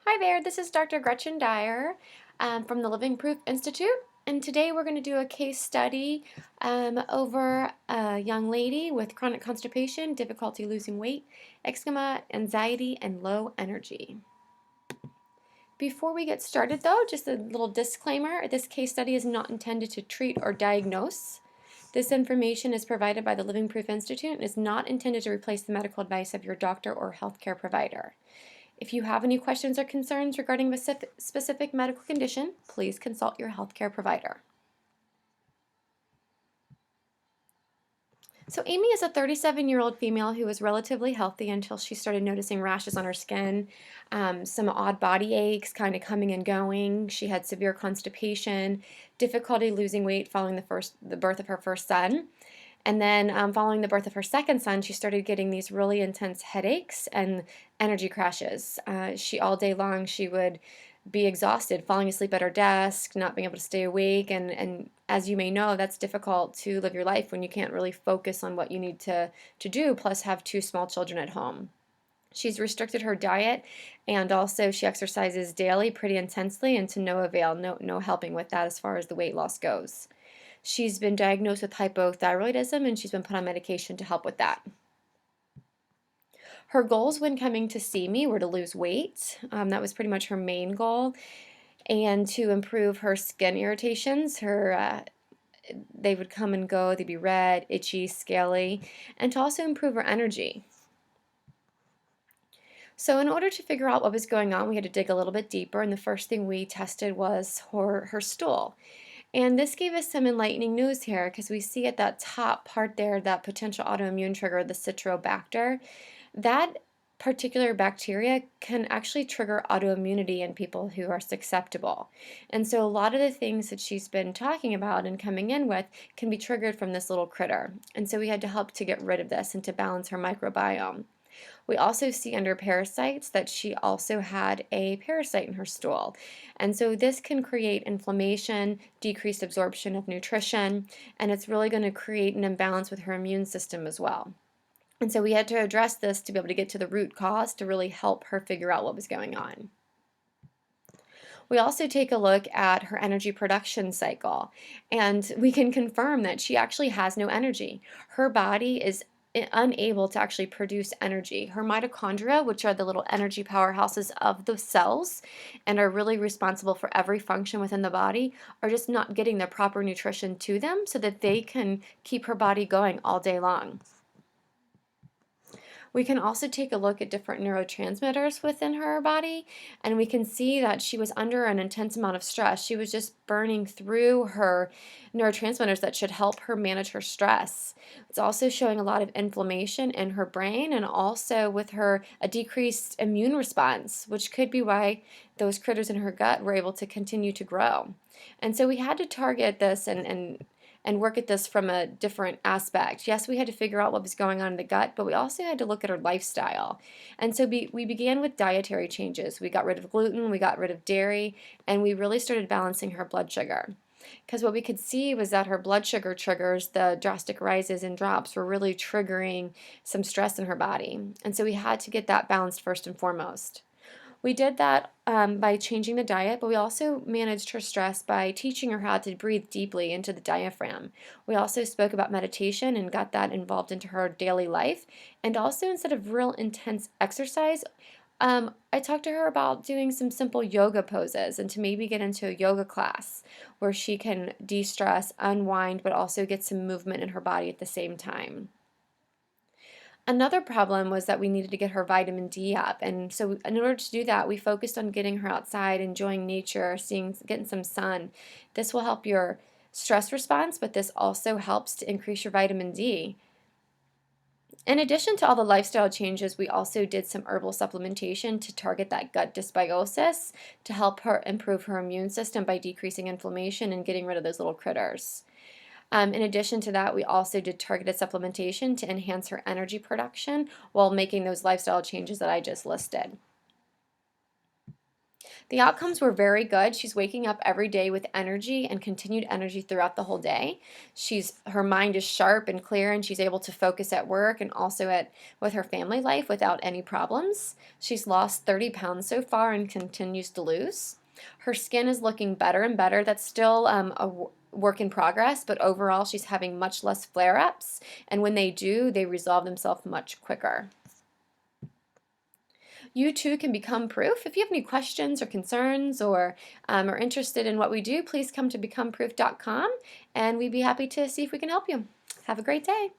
Hi there, this is Dr. Gretchen Dyer from the Living Proof Institute, and today we're going to do a case study over a young lady with chronic constipation, difficulty losing weight, eczema, anxiety, and low energy. Before we get started though, just a little disclaimer, this case study is not intended to treat or diagnose. This information is provided by the Living Proof Institute and is not intended to replace the medical advice of your doctor or healthcare provider. If you have any questions or concerns regarding a specific medical condition, please consult your healthcare provider. So Amy is a 37-year-old female who was relatively healthy until she started noticing rashes on her skin, some odd body aches kind of coming and going. She had severe constipation, difficulty losing weight following the birth of her first son. And then following the birth of her second son, she started getting these really intense headaches and energy crashes. All day long, she would be exhausted, falling asleep at her desk, not being able to stay awake. And as you may know, that's difficult to live your life when you can't really focus on what you need to do, plus have two small children at home. She's restricted her diet, and also she exercises daily pretty intensely, and to no avail, no helping with that as far as the weight loss goes. She's been diagnosed with hypothyroidism, and she's been put on medication to help with that. Her goals when coming to see me were to lose weight. That was pretty much her main goal, and to improve her skin irritations. They would come and go. They'd be red, itchy, scaly, and to also improve her energy. So in order to figure out what was going on, we had to dig a little bit deeper, and the first thing we tested was her stool. And this gave us some enlightening news here because we see at that top part there that potential autoimmune trigger, the Citrobacter. That particular bacteria can actually trigger autoimmunity in people who are susceptible. And so a lot of the things that she's been talking about and coming in with can be triggered from this little critter. And so we had to help to get rid of this and to balance her microbiome. We also see under parasites that she also had a parasite in her stool. And so this can create inflammation, decreased absorption of nutrition, and it's really going to create an imbalance with her immune system as well. And so we had to address this to be able to get to the root cause to really help her figure out what was going on. We also take a look at her energy production cycle, and we can confirm that she actually has no energy. Her body is unable to actually produce energy. Her mitochondria, which are the little energy powerhouses of the cells and are really responsible for every function within the body, are just not getting the proper nutrition to them so that they can keep her body going all day long. We can also take a look at different neurotransmitters within her body, and we can see that she was under an intense amount of stress. She was just burning through her neurotransmitters that should help her manage her stress. It's also showing a lot of inflammation in her brain, and also with her a decreased immune response, which could be why those critters in her gut were able to continue to grow. And so we had to target this and work at this from a different aspect. Yes, we had to figure out what was going on in the gut, but we also had to look at her lifestyle. And so we began with dietary changes. We got rid of gluten, we got rid of dairy, and we really started balancing her blood sugar. Because what we could see was that her blood sugar triggers, the drastic rises and drops, were really triggering some stress in her body. And so we had to get that balanced first and foremost. We did that by changing the diet, but we also managed her stress by teaching her how to breathe deeply into the diaphragm. We also spoke about meditation and got that involved into her daily life. And also, instead of real intense exercise, I talked to her about doing some simple yoga poses and to maybe get into a yoga class where she can de-stress, unwind, but also get some movement in her body at the same time. Another problem was that we needed to get her vitamin D up, and so in order to do that, we focused on getting her outside, enjoying nature, getting some sun. This will help your stress response, but this also helps to increase your vitamin D. In addition to all the lifestyle changes, we also did some herbal supplementation to target that gut dysbiosis to help her improve her immune system by decreasing inflammation and getting rid of those little critters. In addition to that, we also did targeted supplementation to enhance her energy production while making those lifestyle changes that I just listed. The outcomes were very good. She's waking up every day with energy and continued energy throughout the whole day. Her mind is sharp and clear, and she's able to focus at work and also at with her family life without any problems. She's lost 30 pounds so far and continues to lose. Her skin is looking better and better. That's still work in progress, but overall she's having much less flare-ups, and when they do, they resolve themselves much quicker. You too can become proof. If you have any questions or concerns or are interested in what we do, please come to becomeproof.com and we'd be happy to see if we can help you. Have a great day.